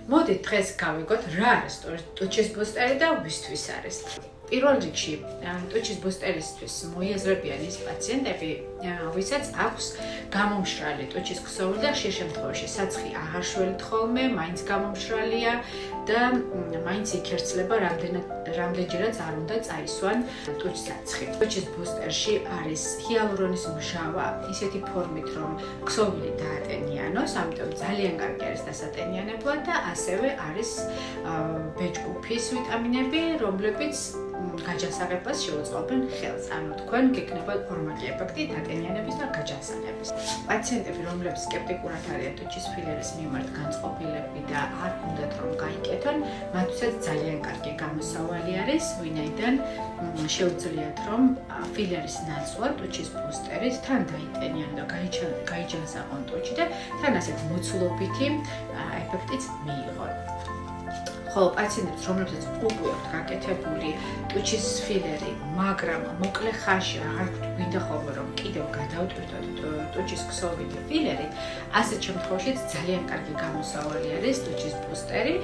მოდით დღეს გავიგოთ რა არის ტუჩის ბუსტერი და ვისთვის არის. პირველ რიგში ტუჩის ბუსტერისთვის მოიაზრებიან ის პაციენტები, ვისაც აქვს გამომშრალი ტუჩის ქსოვილი და ხშირ შემთხვევაში საცხი აღარ შველით ხოლმე, მაინც გამომშრალია და მაინც იქერცლება რამდენჯერაც არ უნდა წაისვან ტუჩსაცხი. ტუჩის ბუსტერში არის ჰიალურონის მჟავა ისეთი ფორმით, რომ ქსოვილი დაატენიანოს, ამიტომ ძალიან კარგი არის დასატენიანებლად და ასევე არის ბეჭდუფის ვიტამინები, რომლებიც გაჯანსაღებას შეუწყობენ ხელს. ანუ თქვენ გექნებათ ორმაგი ეფექტი დატენიანების და გაჯანსაღების. პაციენტები, რომლებიც სკეპტიკურად არიან ტუჩის ფილერის მიმართ განწყობილები და არ უნდათ რომ გაიკეთონ, მათთვისაც ძალიან კარგი გამოსავალი არის, ვინაიდან შეუძლიათ რომ ფილერის ნაცვლად ტუჩის ბუსტერით თან დაიტენიან და გაიჯანსაღონ ტუჩი და თან ასეთ მოცულობითი ეფექტიც მიიღონ. ხოლო პაციენტებს, რომლებსაც უკვე აქვთ გაკეთებული ტუჩის ფილერი, მაგრამ მოკლე ხანში აღარ გვინდა ხოლმე რომ კიდევ გადავტვირთოთ ტუჩის ქსოვილი ფილერი, ასეთ შემთხვევაშიც ძალიან კარგი გამოსავალი არის ტუჩის ბუსტერი,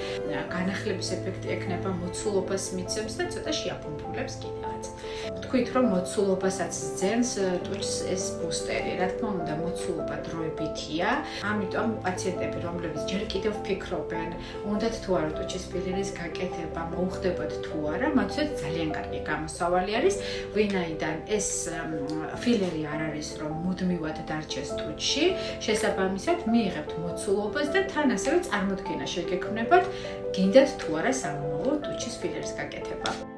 განახლების ეფექტი ექნება, მოცულობას მიცემს და ცოტა შეაფუმფულებს კიდევაც. თქვით რომ მოცულობასაც ძენს ტუჩს ეს ბუსტერი, რა თქმა უნდა მოცულობა დროებითია, ამიტომ პაციენტები, რომლებიც ჯერ კიდევ ფიქრობენ, უნდათ თუ არა ტუჩის ფილერის გაკეთება, მოუხდებათ თუ არა, მათთვისაც ძალიან კარგი გამოსავალი არის, ვინაიდან ეს ფილერი არ არის რომ მუდმივად დარჩეს ტუჩში, შესაბამისად მიიღებთ მოცულობას და თან ასევე წარმოდგენა შეგექმნებათ, გინდათ თუ არა სამომავლო ტუჩის ფილერის გაკეთება.